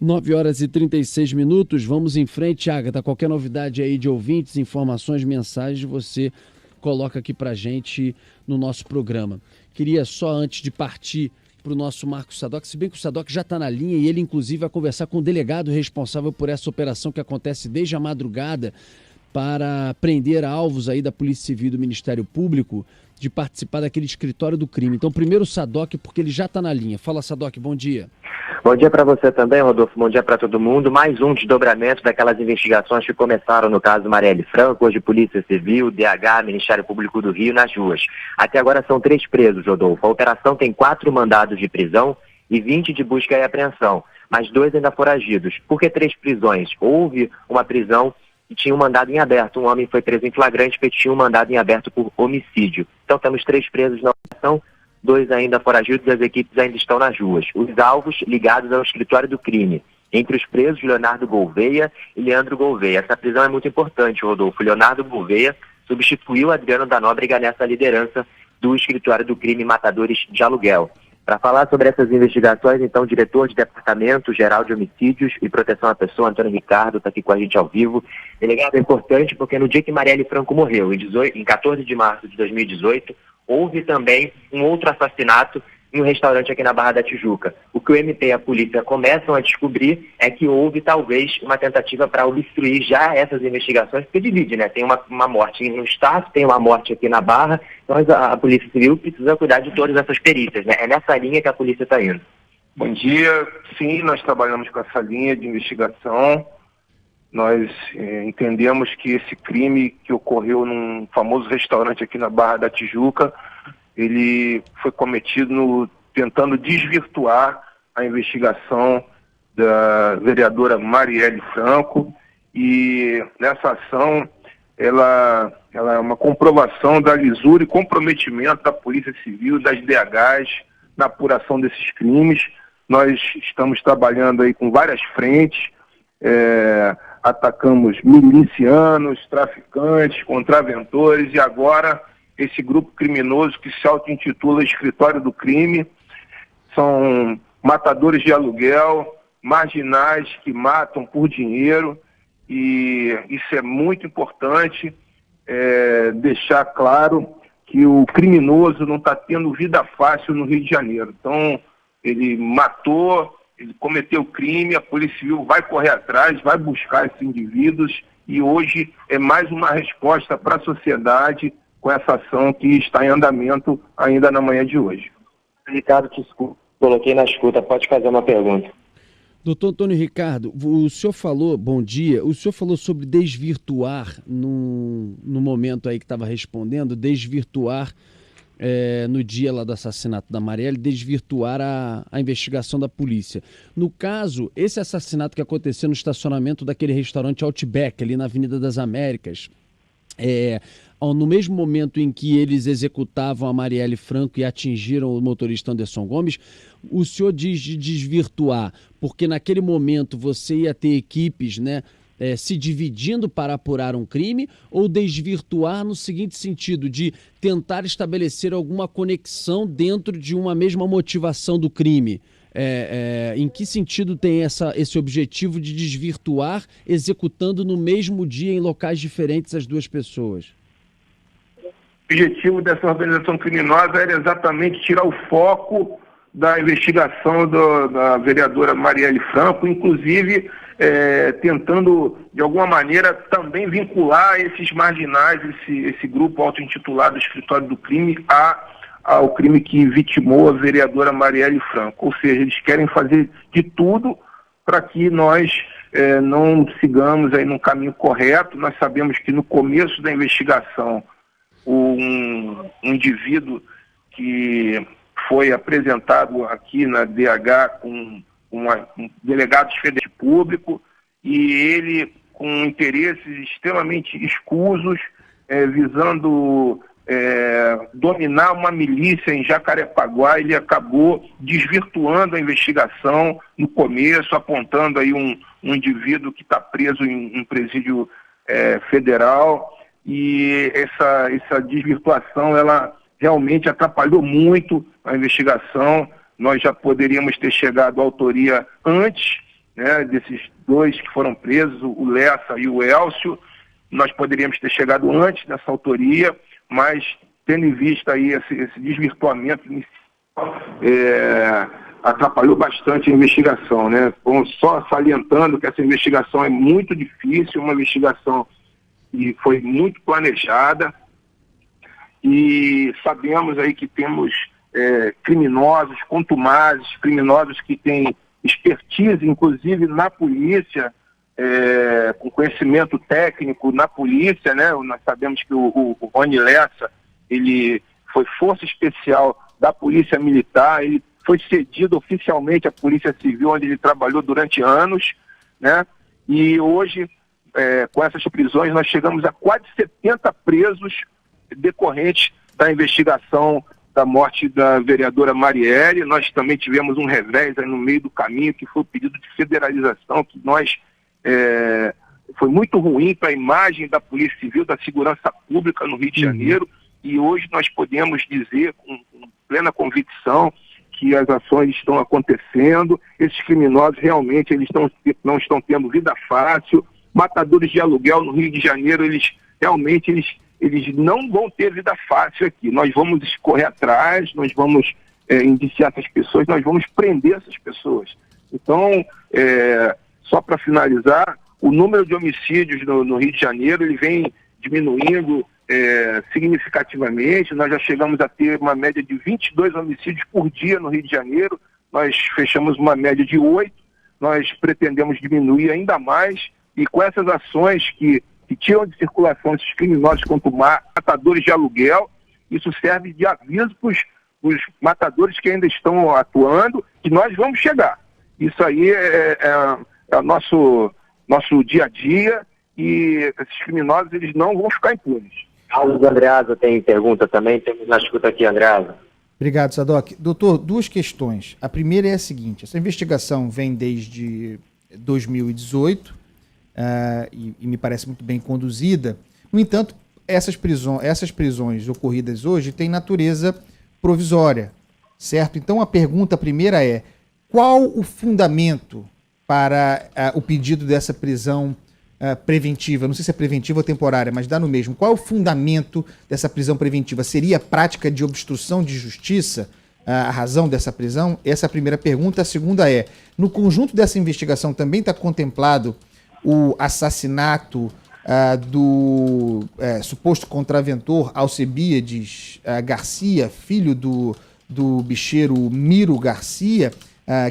9h36, vamos em frente, Agatha. Qualquer novidade aí de ouvintes, informações, mensagens, você coloca aqui pra gente no nosso programa. Queria só, antes de partir para o nosso Marcos Sadoc, se bem que o Sadoc já está na linha e ele, inclusive, vai conversar com o delegado responsável por essa operação que acontece desde a madrugada para prender alvos aí da Polícia Civil e do Ministério Público de participar daquele escritório do crime. Então, primeiro o Sadoc, porque ele já está na linha. Fala, Sadoc, bom dia. Bom dia para você também, Rodolfo. Bom dia para todo mundo. Mais um desdobramento daquelas investigações que começaram no caso Marielle Franco, hoje Polícia Civil, DH, Ministério Público do Rio, nas ruas. Até agora são 3 presos, Rodolfo. A operação tem 4 mandados de prisão e 20 de busca e apreensão, mas 2 ainda foragidos. Por que 3 prisões? Houve uma prisão e tinha um mandado em aberto. Um homem foi preso em flagrante porque tinha um mandado em aberto por homicídio. Então temos 3 presos na operação, 2 ainda foragidos e as equipes ainda estão nas ruas. Os alvos ligados ao escritório do crime. Entre os presos, Leonardo Gouveia e Leandro Gouveia. Essa prisão é muito importante, Rodolfo. Leonardo Gouveia substituiu Adriano da Nóbrega nessa liderança do escritório do crime Matadores de Aluguel. Para falar sobre essas investigações, então, o diretor de Departamento Geral de Homicídios e Proteção à Pessoa, Antônio Ricardo, está aqui com a gente ao vivo. Delegado, é importante porque no dia que Marielle Franco morreu, em 14 de março de 2018, houve também um outro assassinato em um restaurante aqui na Barra da Tijuca. O que o MP e a polícia começam a descobrir é que houve talvez uma tentativa para obstruir já essas investigações, porque divide, né? Tem uma morte no Estado, tem uma morte aqui na Barra, então a Polícia Civil precisa cuidar de todas essas perícias, né? É nessa linha que a polícia está indo. Bom dia. Sim, nós trabalhamos com essa linha de investigação. Nós entendemos que esse crime que ocorreu num famoso restaurante aqui na Barra da Tijuca, ele foi cometido tentando desvirtuar a investigação da vereadora Marielle Franco, e nessa ação ela é uma comprovação da lisura e comprometimento da Polícia Civil, das DHs, na apuração desses crimes. Nós estamos trabalhando aí com várias frentes, atacamos milicianos, traficantes, contraventores e agora esse grupo criminoso que se auto-intitula Escritório do Crime. São matadores de aluguel, marginais que matam por dinheiro, e isso é muito importante, deixar claro que o criminoso não está tendo vida fácil no Rio de Janeiro. Então, ele matou, ele cometeu crime, a Polícia Civil vai correr atrás, vai buscar esses indivíduos, e hoje é mais uma resposta para a sociedade com essa ação que está em andamento ainda na manhã de hoje. Ricardo, te coloquei na escuta, pode fazer uma pergunta. Doutor Antônio Ricardo, o senhor falou, bom dia, o senhor falou sobre desvirtuar no momento aí que estava respondendo, desvirtuar no dia lá do assassinato da Marielle, desvirtuar a investigação da polícia. No caso, esse assassinato que aconteceu no estacionamento daquele restaurante Outback, ali na Avenida das Américas, no mesmo momento em que eles executavam a Marielle Franco e atingiram o motorista Anderson Gomes, o senhor diz de desvirtuar, porque naquele momento você ia ter equipes, né, se dividindo para apurar um crime, ou desvirtuar no seguinte sentido, de tentar estabelecer alguma conexão dentro de uma mesma motivação do crime? Em que sentido tem esse objetivo de desvirtuar, executando no mesmo dia em locais diferentes as duas pessoas? O objetivo dessa organização criminosa era exatamente tirar o foco da investigação da vereadora Marielle Franco, inclusive tentando, de alguma maneira, também vincular esses marginais, esse grupo auto-intitulado Escritório do Crime, ao crime que vitimou a vereadora Marielle Franco. Ou seja, eles querem fazer de tudo para que nós não sigamos aí no caminho correto. Nós sabemos que no começo da investigação, um indivíduo que foi apresentado aqui na DH com um delegado de Federal Público, e ele, com interesses extremamente escusos, visando dominar uma milícia em Jacarepaguá, ele acabou desvirtuando a investigação no começo, apontando aí um indivíduo que está preso em um presídio federal, e essa desvirtuação ela realmente atrapalhou muito a investigação. nós já poderíamos ter chegado à autoria antes, né, desses dois que foram presos, o Lessa e o Elcio. Nós poderíamos ter chegado antes dessa autoria, mas tendo em vista aí esse desvirtuamento inicial, atrapalhou bastante a investigação, né? Só salientando que essa investigação é muito difícil, uma investigação que foi muito planejada, e sabemos aí que temos criminosos contumazes, criminosos que têm expertise, inclusive na polícia, com conhecimento técnico na polícia, né? Nós sabemos que o Rony Lessa, ele foi força especial da Polícia Militar, ele foi cedido oficialmente à Polícia Civil, onde ele trabalhou durante anos, né? E hoje, com essas prisões, nós chegamos a quase 70 presos decorrentes da investigação da morte da vereadora Marielle. Nós também tivemos um revés aí no meio do caminho, que foi o pedido de federalização, que foi muito ruim para a imagem da Polícia Civil, da segurança pública no Rio de Janeiro, e hoje nós podemos dizer com plena convicção que as ações estão acontecendo, esses criminosos realmente não estão tendo vida fácil, matadores de aluguel no Rio de Janeiro, eles não vão ter vida fácil aqui. Nós vamos correr atrás, nós vamos indiciar essas pessoas, nós vamos prender essas pessoas. Então, só para finalizar, o número de homicídios no Rio de Janeiro ele vem diminuindo significativamente. Nós já chegamos a ter uma média de 22 homicídios por dia no Rio de Janeiro, nós fechamos uma média de 8, nós pretendemos diminuir ainda mais, e com essas ações que tiram de circulação esses criminosos quanto matadores de aluguel, isso serve de aviso para os matadores que ainda estão atuando, que nós vamos chegar. Isso aí é o nosso dia a dia, e esses criminosos eles não vão ficar impunes. Carlos Andreasa tem pergunta também, temos na escuta aqui, Andreasa. Obrigado, Sadoc. Doutor, duas questões. A primeira é a seguinte: essa investigação vem desde 2018 e me parece muito bem conduzida. No entanto, essas prisões ocorridas hoje têm natureza provisória, certo? Então a pergunta primeira é: qual o fundamento para o pedido dessa prisão preventiva? Não sei se é preventiva ou temporária, mas dá no mesmo. Qual é o fundamento dessa prisão preventiva? Seria prática de obstrução de justiça a razão dessa prisão? Essa é a primeira pergunta. A segunda é: no conjunto dessa investigação também está contemplado o assassinato do suposto contraventor Alcebiades Garcia, filho do bicheiro Miro Garcia,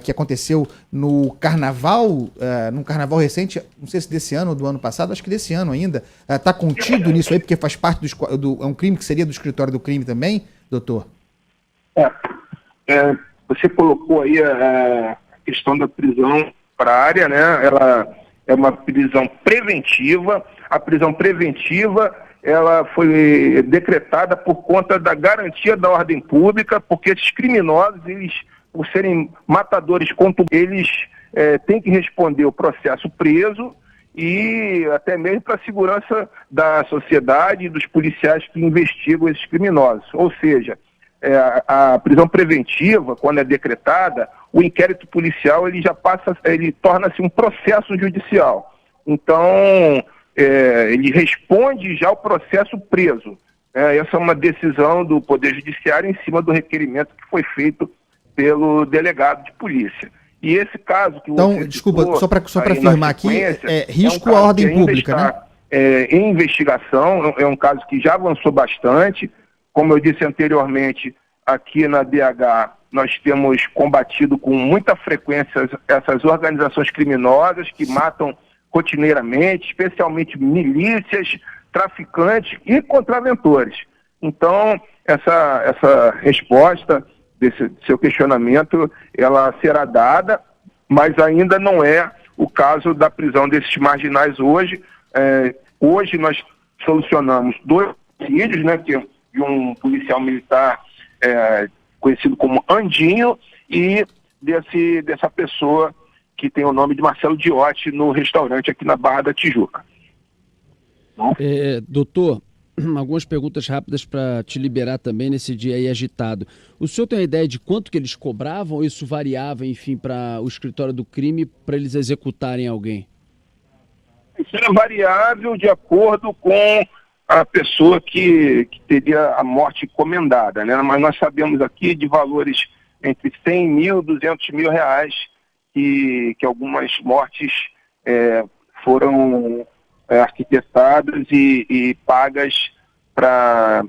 que aconteceu no carnaval, num carnaval recente, não sei se desse ano ou do ano passado, acho que desse ano ainda. Está contido nisso aí, porque faz parte é um crime que seria do escritório do crime também, doutor? Você colocou aí a questão da prisão temporária, né? Ela é uma prisão preventiva. A prisão preventiva ela foi decretada por conta da garantia da ordem pública, porque esses criminosos, eles, por serem matadores, eles têm que responder o processo preso, e até mesmo para a segurança da sociedade e dos policiais que investigam esses criminosos. Ou seja, a prisão preventiva, quando é decretada, o inquérito policial ele torna-se um processo judicial. Então, ele responde já ao processo preso. Essa é uma decisão do Poder Judiciário em cima do requerimento que foi feito pelo delegado de polícia. E esse caso que então, desculpa, só para afirmar aqui, risco à ordem pública, né? Em investigação, é um caso que já avançou bastante. Como eu disse anteriormente, aqui na DH nós temos combatido com muita frequência essas organizações criminosas que matam rotineiramente, especialmente milícias, traficantes e contraventores. Então, essa resposta desse seu questionamento, ela será dada, mas ainda não é o caso da prisão desses marginais hoje. Hoje nós solucionamos 2 homicídios, né, de um policial militar conhecido como Andinho, e dessa pessoa que tem o nome de Marcelo Diotti, no restaurante aqui na Barra da Tijuca. Doutor, algumas perguntas rápidas para te liberar também nesse dia aí agitado. O senhor tem uma ideia de quanto que eles cobravam ou isso variava, enfim, para o escritório do crime para eles executarem alguém? Isso era variável de acordo com a pessoa que teria a morte encomendada, né? Mas nós sabemos aqui de valores entre 100 mil e 200 mil reais que algumas mortes foram arquitetadas e pagas para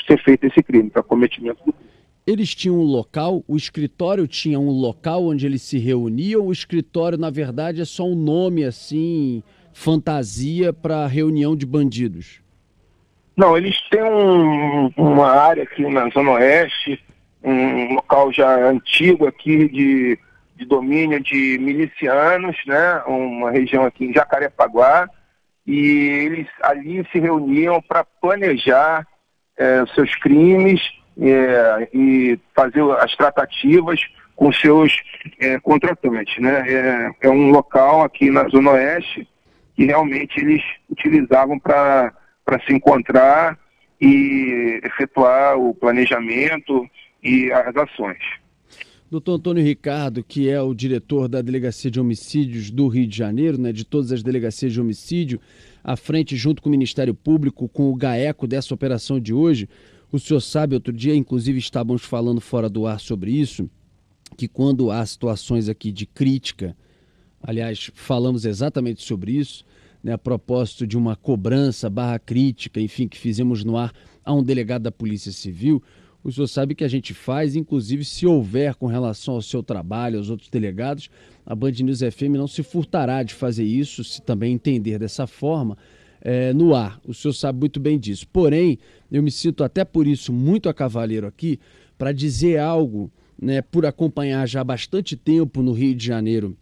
ser feito esse crime, para cometimento do crime. Eles tinham um local, o escritório tinha um local onde eles se reuniam, o escritório, na verdade, é só um nome, assim, fantasia para reunião de bandidos? Não, eles têm uma área aqui na Zona Oeste, um local já antigo aqui de domínio de milicianos, né? Uma região aqui em Jacarepaguá, e eles ali se reuniam para planejar seus crimes e fazer as tratativas com seus contratantes, né? É um local aqui na Zona Oeste que realmente eles utilizavam para se encontrar e efetuar o planejamento e as ações. Doutor Antônio Ricardo, que é o diretor da Delegacia de Homicídios do Rio de Janeiro, né, de todas as delegacias de homicídio, à frente, junto com o Ministério Público, com o GAECO dessa operação de hoje. O senhor sabe, outro dia, inclusive, estávamos falando fora do ar sobre isso, que quando há situações aqui de crítica, aliás, falamos exatamente sobre isso, né, a propósito de uma cobrança / crítica, enfim, que fizemos no ar a um delegado da Polícia Civil. O senhor sabe que a gente faz, inclusive, se houver com relação ao seu trabalho, aos outros delegados, a Band News FM não se furtará de fazer isso, se também entender dessa forma, no ar. O senhor sabe muito bem disso. Porém, eu me sinto até por isso muito a cavaleiro aqui para dizer algo, né, por acompanhar já há bastante tempo no Rio de Janeiro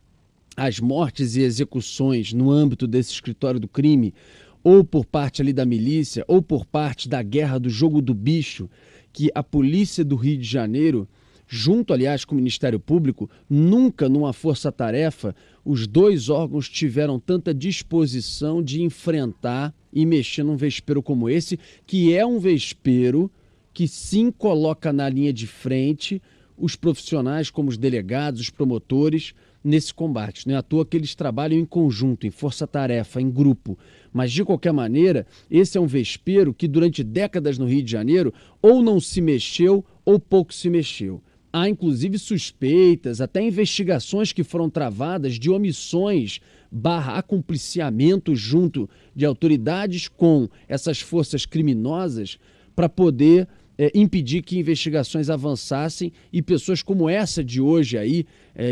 as mortes e execuções no âmbito desse escritório do crime, ou por parte ali da milícia, ou por parte da guerra do jogo do bicho, que a polícia do Rio de Janeiro, junto, aliás, com o Ministério Público, nunca numa força-tarefa, os dois órgãos tiveram tanta disposição de enfrentar e mexer num vespeiro como esse, que é um vespeiro que sim coloca na linha de frente os profissionais como os delegados, os promotores, nesse combate. Não é à toa que eles trabalham em conjunto, em força-tarefa, em grupo. Mas, de qualquer maneira, esse é um vespeiro que durante décadas no Rio de Janeiro ou não se mexeu ou pouco se mexeu. Há, inclusive, suspeitas, até investigações que foram travadas de omissões / acompliciamento junto de autoridades com essas forças criminosas para poder impedir que investigações avançassem e pessoas como essa de hoje aí,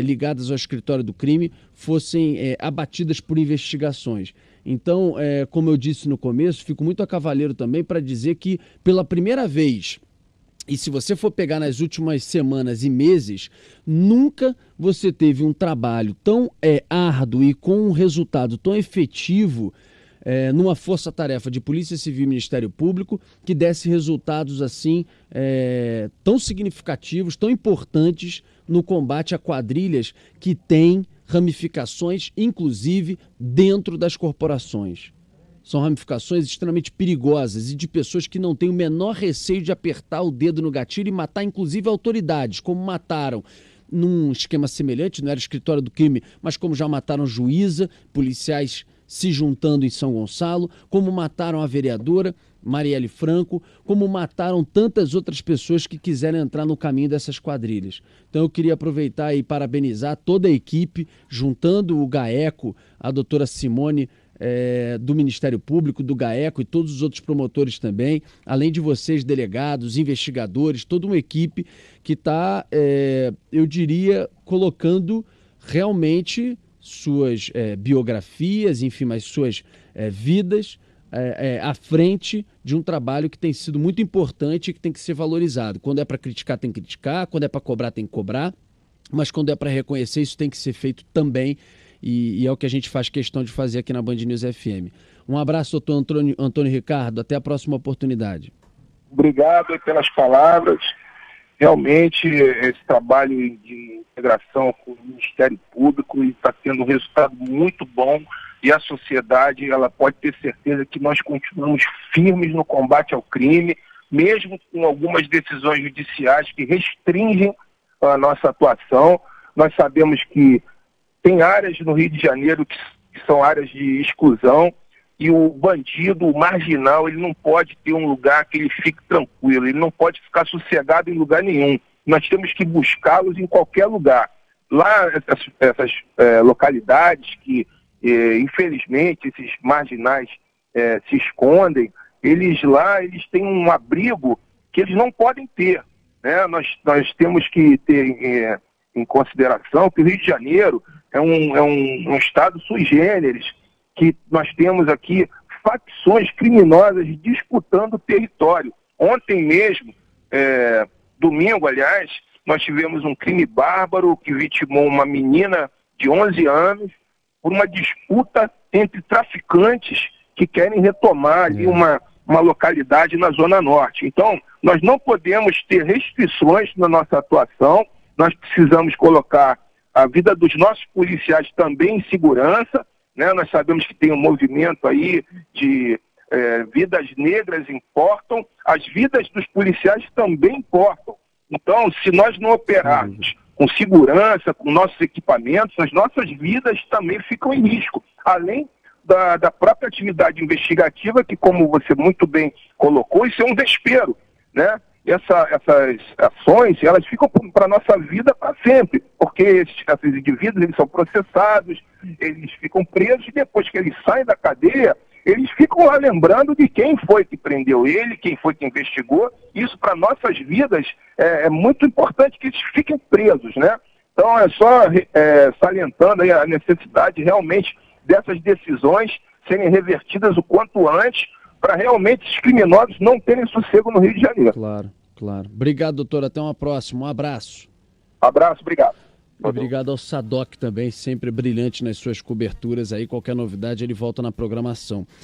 ligadas ao escritório do crime, fossem abatidas por investigações. Então, como eu disse no começo, fico muito a cavaleiro também para dizer que pela primeira vez, e se você for pegar nas últimas semanas e meses, nunca você teve um trabalho tão árduo e com um resultado tão efetivo numa força-tarefa de Polícia Civil e Ministério Público que desse resultados assim tão significativos, tão importantes no combate a quadrilhas que têm ramificações, inclusive, dentro das corporações. São ramificações extremamente perigosas e de pessoas que não têm o menor receio de apertar o dedo no gatilho e matar, inclusive, autoridades, como mataram num esquema semelhante, não era escritório do crime, mas como já mataram juíza, policiais se juntando em São Gonçalo, como mataram a vereadora Marielle Franco, como mataram tantas outras pessoas que quiseram entrar no caminho dessas quadrilhas. Então eu queria aproveitar e parabenizar toda a equipe, juntando o GAECO, a doutora Simone do Ministério Público, do GAECO e todos os outros promotores também, além de vocês, delegados, investigadores, toda uma equipe que está, eu diria, colocando realmente suas biografias, enfim, mas suas vidas à frente de um trabalho que tem sido muito importante e que tem que ser valorizado. Quando é para criticar, tem que criticar, quando é para cobrar, tem que cobrar, mas quando é para reconhecer, isso tem que ser feito também, e é o que a gente faz questão de fazer aqui na Band News FM. Um abraço, doutor Antônio Ricardo, até a próxima oportunidade. Obrigado pelas palavras. Realmente, esse trabalho de integração com o Ministério Público está tendo um resultado muito bom e a sociedade ela pode ter certeza que nós continuamos firmes no combate ao crime, mesmo com algumas decisões judiciais que restringem a nossa atuação. Nós sabemos que tem áreas no Rio de Janeiro que são áreas de exclusão, e o bandido, o marginal, ele não pode ter um lugar que ele fique tranquilo, ele não pode ficar sossegado em lugar nenhum. Nós temos que buscá-los em qualquer lugar. Lá, essas localidades que, infelizmente, esses marginais se escondem, eles têm um abrigo que eles não podem ter, né? Nós temos que ter em consideração que o Rio de Janeiro é um estado sui generis, que nós temos aqui facções criminosas disputando o território. Ontem mesmo, domingo, aliás, nós tivemos um crime bárbaro que vitimou uma menina de 11 anos por uma disputa entre traficantes que querem retomar ali uma localidade na Zona Norte. Então, nós não podemos ter restrições na nossa atuação, nós precisamos colocar a vida dos nossos policiais também em segurança, né? Nós sabemos que tem um movimento aí de vidas negras importam, as vidas dos policiais também importam. Então, se nós não operarmos com segurança, com nossos equipamentos, as nossas vidas também ficam em risco. Além da própria atividade investigativa, que, como você muito bem colocou, isso é um vespeiro, né? Essas ações, elas ficam para a nossa vida para sempre, porque esses indivíduos, eles são processados, eles ficam presos, e depois que eles saem da cadeia, eles ficam lá lembrando de quem foi que prendeu ele, quem foi que investigou. Isso para nossas vidas é muito importante que eles fiquem presos, né? Então é só salientando aí a necessidade realmente dessas decisões serem revertidas o quanto antes, para realmente esses criminosos não terem sossego no Rio de Janeiro. Claro, claro. Obrigado, doutor. Até uma próxima. Um abraço. Abraço, obrigado. Obrigado ao Sadoc também, sempre brilhante nas suas coberturas aí. Qualquer novidade, ele volta na programação.